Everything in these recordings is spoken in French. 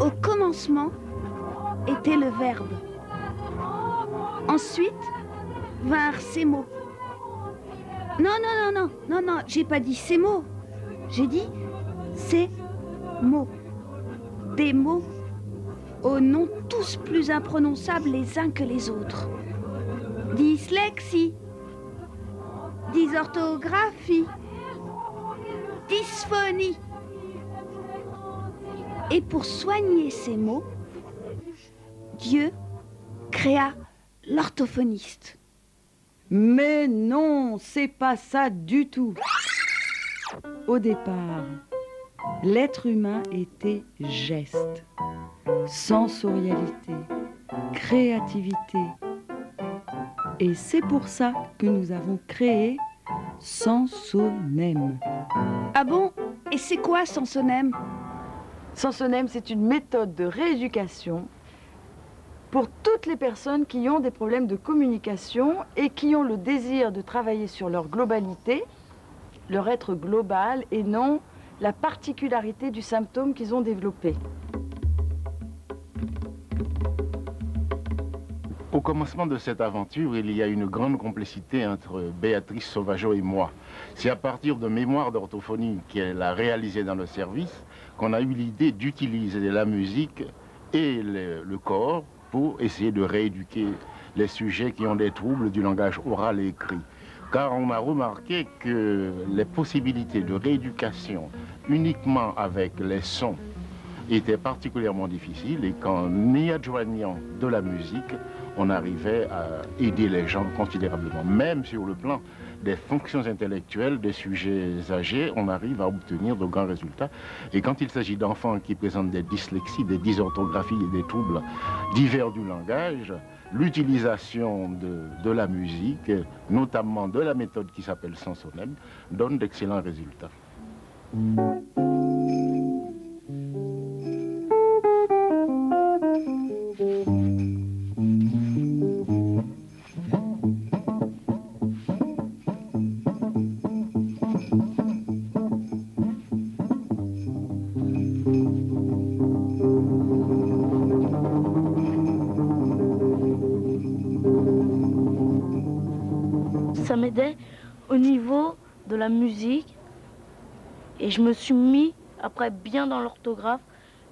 Au commencement était le verbe. Ensuite vinrent ces mots. Non, non, non, non, non, non, j'ai pas dit ces mots. J'ai dit ces mots. Des mots aux noms tous plus imprononçables les uns que les autres. Dyslexie, dysorthographie, dysphonie. Et pour soigner ces mots, Dieu créa l'orthophoniste. Mais non, c'est pas ça du tout. Au départ, l'être humain était geste, sensorialité, créativité. Et c'est pour ça que nous avons créé Sansonème. Ah bon? Et c'est quoi Sansonème? Sansonème, c'est une méthode de rééducation pour toutes les personnes qui ont des problèmes de communication et qui ont le désir de travailler sur leur globalité, leur être global, et non la particularité du symptôme qu'ils ont développé. Au commencement de cette aventure, il y a une grande complicité entre Béatrice Sauvageau et moi. C'est à partir de Mémoire d'orthophonie qu'elle a réalisé dans le service qu'on a eu l'idée d'utiliser la musique et le corps pour essayer de rééduquer les sujets qui ont des troubles du langage oral et écrit. Car on a remarqué que les possibilités de rééducation uniquement avec les sons étaient particulièrement difficiles et qu'en y adjoignant de la musique, on arrivait à aider les gens considérablement. Même sur le plan des fonctions intellectuelles des sujets âgés, on arrive à obtenir de grands résultats. Et quand il s'agit d'enfants qui présentent des dyslexies, des dysorthographies et des troubles divers du langage, l'utilisation de la musique, notamment de la méthode qui s'appelle Sansonème, donne d'excellents résultats. Ça m'aidait au niveau de la musique et je me suis mis après bien dans l'orthographe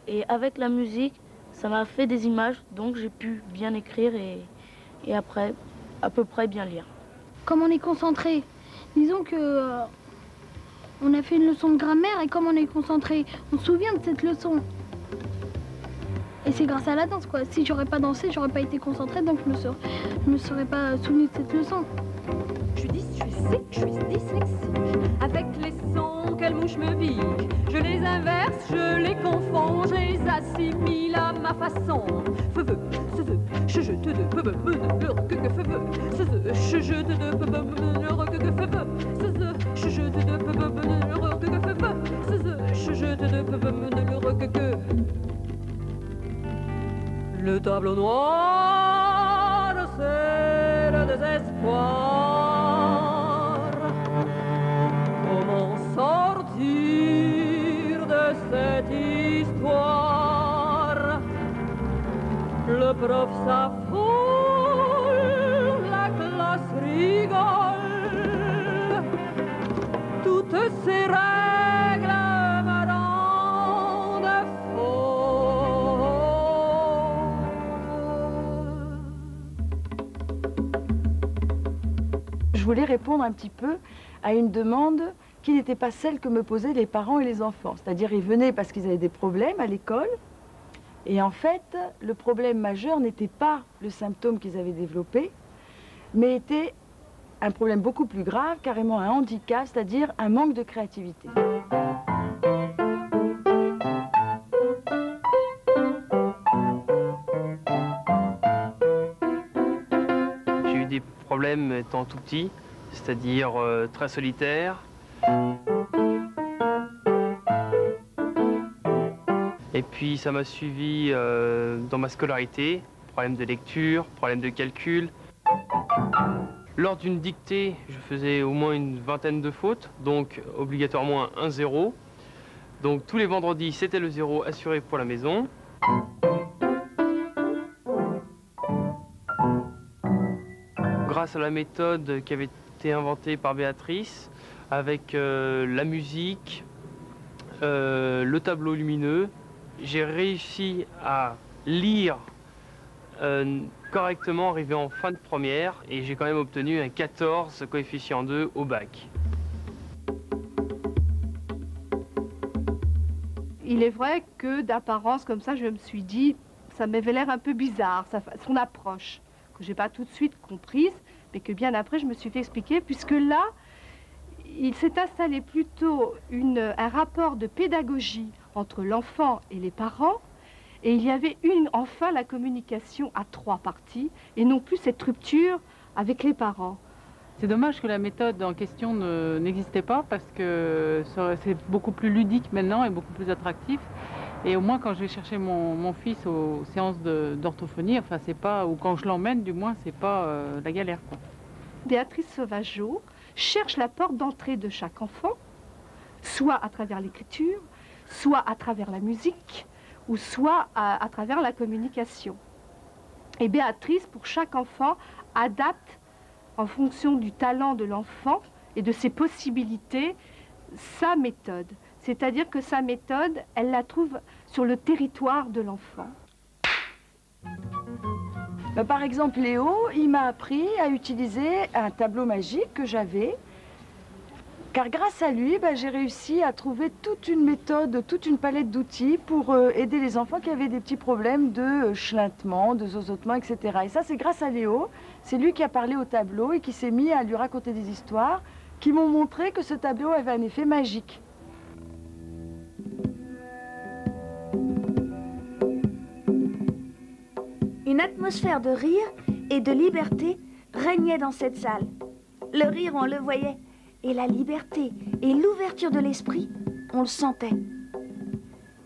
et avec la musique ça m'a fait des images donc j'ai pu bien écrire et après à peu près bien lire. Comme on est concentré, disons que on a fait une leçon de grammaire et comme on est concentré, on se souvient de cette leçon. Et c'est grâce à la danse quoi. Si j'aurais pas dansé, j'aurais pas été concentrée donc je me serais pas souvenu de cette leçon. Je suis dyslexique, avec les sons, quelle mouche me pique. Je les inverse, je les confonds, je les assimile à ma façon. Feu, je jette de peu, que feu, je jette de peu, que feu, je jette de peu, que feu, je jette de peu, que le tableau noir, c'est le désespoir. Comment sortir de cette histoire? Le prof s'affole, la classe rigole. Toutes ces règles me rendent folle. Je voulais répondre un petit peu à une demande qui n'était pas celle que me posaient les parents et les enfants. C'est-à-dire, ils venaient parce qu'ils avaient des problèmes à l'école. Et en fait, le problème majeur n'était pas le symptôme qu'ils avaient développé, mais était un problème beaucoup plus grave, carrément un handicap, c'est-à-dire un manque de créativité. J'ai eu des problèmes étant tout petit, c'est-à-dire très solitaire. Et puis ça m'a suivi dans ma scolarité, problème de lecture, problème de calcul. Lors d'une dictée, je faisais au moins une vingtaine de fautes, donc obligatoirement un 0. Donc tous les vendredis, c'était le 0 assuré pour la maison. Grâce à la méthode qui avait été inventée par Béatrice, avec la musique, le tableau lumineux, j'ai réussi à lire correctement, arrivé en fin de première, et j'ai quand même obtenu un 14 coefficient 2 au bac. Il est vrai que d'apparence comme ça, je me suis dit, ça m'avait l'air un peu bizarre, son approche, que j'ai pas tout de suite comprise, mais que bien après je me suis fait expliquer, puisque là, il s'est installé plutôt un rapport de pédagogie entre l'enfant et les parents, et il y avait enfin la communication à 3 parties, et non plus cette rupture avec les parents. C'est dommage que la méthode en question n'existait pas, parce que c'est beaucoup plus ludique maintenant et beaucoup plus attractif. Et au moins quand je vais chercher mon fils aux séances d'orthophonie, enfin c'est pas, ou quand je l'emmène du moins, c'est pas la galère, quoi. Béatrice Sauvageau cherche la porte d'entrée de chaque enfant, soit à travers l'écriture, soit à travers la musique, ou soit à travers la communication. Et Béatrice, pour chaque enfant, adapte en fonction du talent de l'enfant et de ses possibilités, sa méthode. C'est-à-dire que sa méthode, elle la trouve sur le territoire de l'enfant. Par exemple, Léo, il m'a appris à utiliser un tableau magique que j'avais, car grâce à lui, j'ai réussi à trouver toute une méthode, toute une palette d'outils pour aider les enfants qui avaient des petits problèmes de chelintement, de zozotement, etc. Et ça, c'est grâce à Léo. C'est lui qui a parlé au tableau et qui s'est mis à lui raconter des histoires qui m'ont montré que ce tableau avait un effet magique. Une atmosphère de rire et de liberté régnait dans cette salle. Le rire, on le voyait, et la liberté et l'ouverture de l'esprit, on le sentait.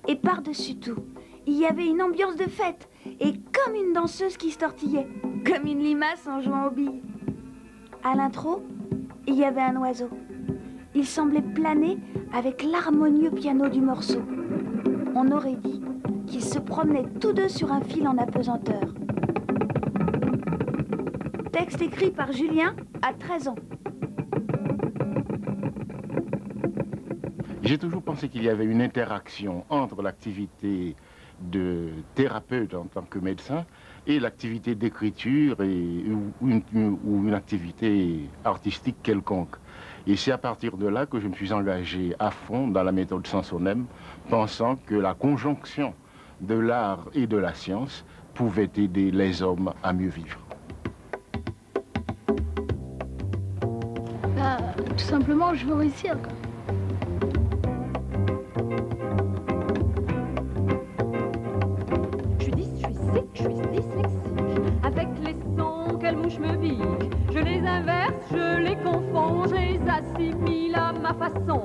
Et par-dessus tout, il y avait une ambiance de fête, et comme une danseuse qui se tortillait, comme une limace en jouant aux billes. À l'intro, il y avait un oiseau. Il semblait planer avec l'harmonieux piano du morceau. On aurait dit qu'ils se promenaient tous deux sur un fil en apesanteur. Texte écrit par Julien à 13 ans. J'ai toujours pensé qu'il y avait une interaction entre l'activité de thérapeute en tant que médecin et l'activité d'écriture ou une activité artistique quelconque. Et c'est à partir de là que je me suis engagé à fond dans la méthode Sansonème, pensant que la conjonction de l'art et de la science pouvait aider les hommes à mieux vivre. Tout simplement, je veux réussir, quoi. Je suis sec, je suis dyslexique. Avec les sons, quelle mouche me pique. Je les inverse, je les confonds, je les assimile à ma façon.